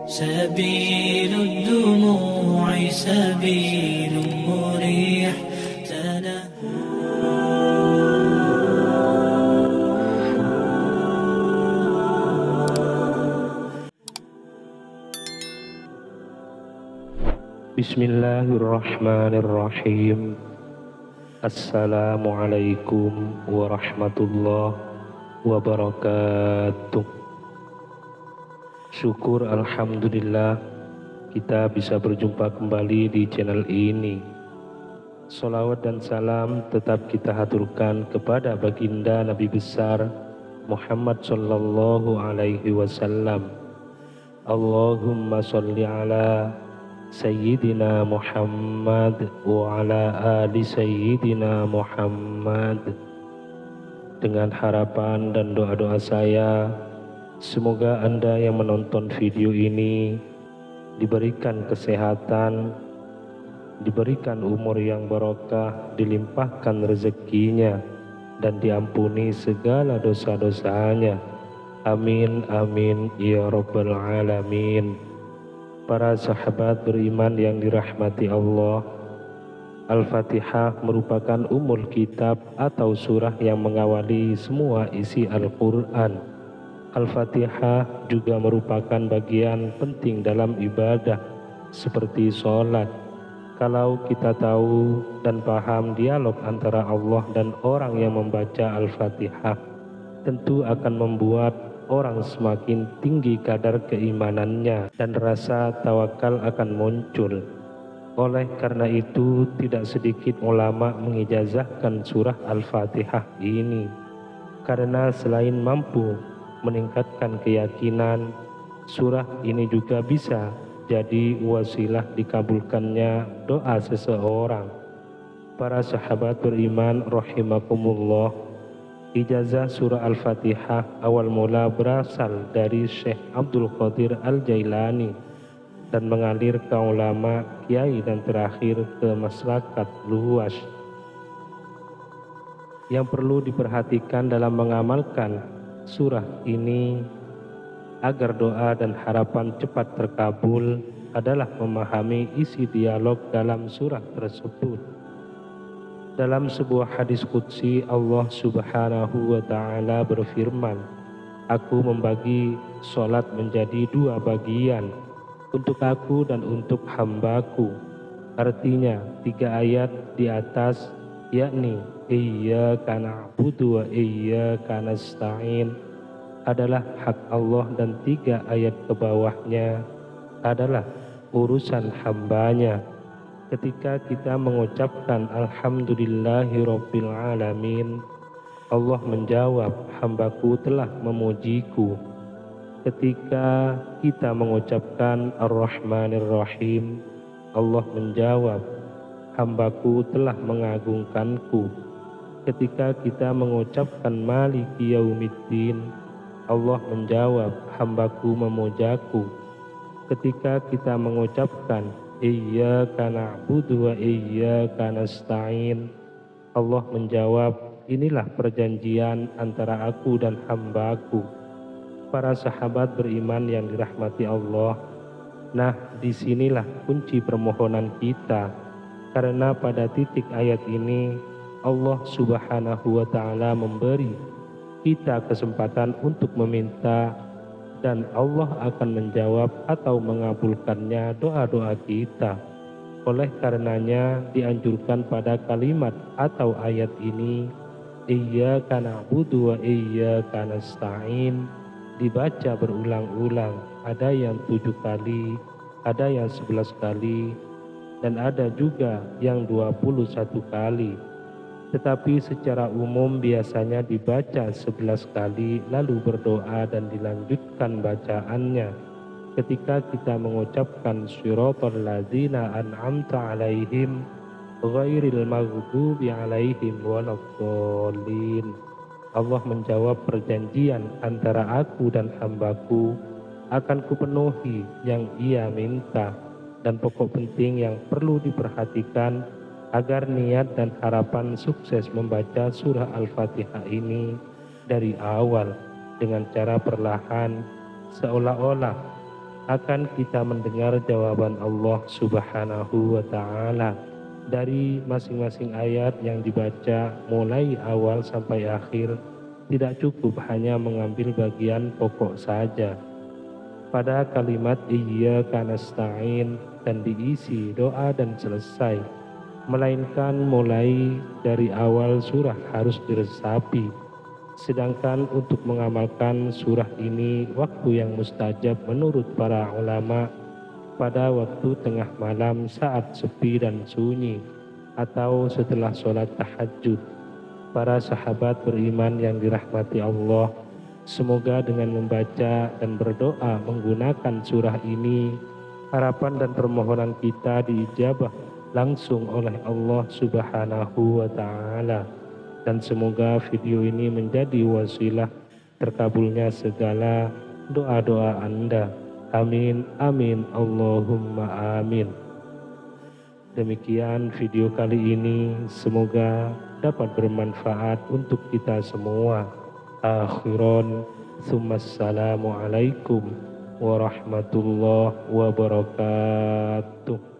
سبيل الدموع سبيل مريح Bismillahirrahmanirrahim. Assalamualaikum warahmatullahi wabarakatuh. Syukur alhamdulillah kita bisa berjumpa kembali di channel ini. Salawat dan salam tetap kita haturkan kepada baginda Nabi besar Muhammad sallallahu alaihi wasallam. Allahumma sholli ala Sayyidina Muhammad wa ala ali Sayyidina Muhammad. Dengan harapan dan doa-doa saya, semoga Anda yang menonton video ini diberikan kesehatan, diberikan umur yang barokah, dilimpahkan rezekinya, dan diampuni segala dosa-dosanya. Amin amin ya rabbal alamin. Para sahabat beriman yang dirahmati Allah, Al-Fatihah merupakan ummul kitab atau surah yang mengawali semua isi Al-Quran. Al-Fatihah juga merupakan bagian penting dalam ibadah seperti sholat. Kalau kita tahu dan paham dialog antara Allah dan orang yang membaca Al-Fatihah, tentu akan membuat orang semakin tinggi kadar keimanannya dan rasa tawakal akan muncul. Oleh karena itu, tidak sedikit ulama mengijazahkan surah Al-Fatihah ini, karena selain mampu meningkatkan keyakinan, surah ini juga bisa jadi wasilah dikabulkannya doa seseorang. Para sahabat beriman rahimakumullah, ijazah surah Al-Fatihah awal mula berasal dari Syekh Abdul Qadir Al-Jailani dan mengalir ke ulama, kiai, dan terakhir ke masyarakat luas. Yang perlu diperhatikan dalam mengamalkan surah ini agar doa dan harapan cepat terkabul adalah memahami isi dialog dalam surah tersebut. Dalam sebuah hadis qudsi, Allah subhanahu wa ta'ala berfirman, "Aku membagi sholat menjadi dua bagian, untuk aku dan untuk hambaku." Artinya 3 ayat di atas, yakni iyyaka na'budu wa iyyaka nasta'in, adalah hak Allah, dan 3 ayat ke bawahnya adalah urusan hambanya. Ketika kita mengucapkan Alhamdulillahirabbil alamin, Allah menjawab, "Hambaku telah memujiku." Ketika kita mengucapkan Ar-Rahmanir-Rahim, Allah menjawab, "Hambaku telah mengagungkanku." Ketika kita mengucapkan Maliki Yaumiddin, Allah menjawab, "Hambaku memujaku." Ketika kita mengucapkan Iyyaka na'budu wa iyyaka nasta'in, Allah menjawab, "Inilah perjanjian antara aku dan hambaku." Para sahabat beriman yang dirahmati Allah, nah disinilah kunci permohonan kita, karena pada titik ayat ini Allah subhanahu wa ta'ala memberi kita kesempatan untuk meminta, dan Allah akan menjawab atau mengabulkannya doa-doa kita. Oleh karenanya dianjurkan pada kalimat atau ayat ini, Iyyaka na'budu wa iyyaka nasta'in, dibaca berulang-ulang. Ada yang 7 kali, ada yang 11 kali, dan ada juga yang 21 kali. Tetapi secara umum biasanya dibaca 11 kali lalu berdoa dan dilanjutkan bacaannya. Ketika kita mengucapkan Shiratal ladzina an'amta alaihim ghairil maghdubi alaihim waladdallin, Allah menjawab, perjanjian antara aku dan hambaku akan kupenuhi yang ia minta. Dan pokok penting yang perlu diperhatikan agar niat dan harapan sukses membaca surah Al-Fatihah ini dari awal dengan cara perlahan, seolah-olah akan kita mendengar jawaban Allah Subhanahu wa Ta'ala dari masing-masing ayat yang dibaca mulai awal sampai akhir. Tidak cukup hanya mengambil bagian pokok saja. Pada kalimat iyyaka nasta'in dan diisi doa dan selesai, melainkan mulai dari awal surah harus diresapi. Sedangkan untuk mengamalkan surah ini waktu yang mustajab menurut para ulama pada waktu tengah malam saat sepi dan sunyi atau setelah sholat tahajud. Para sahabat beriman yang dirahmati Allah, semoga dengan membaca dan berdoa menggunakan surah ini, harapan dan permohonan kita diijabah langsung oleh Allah Subhanahu wa Ta'ala. Dan semoga video ini menjadi wasilah terkabulnya segala doa-doa Anda. Amin, amin, Allahumma amin. Demikian video kali ini, semoga dapat bermanfaat untuk kita semua. Akhiron, Assalamualaikum warahmatullahi wabarakatuh.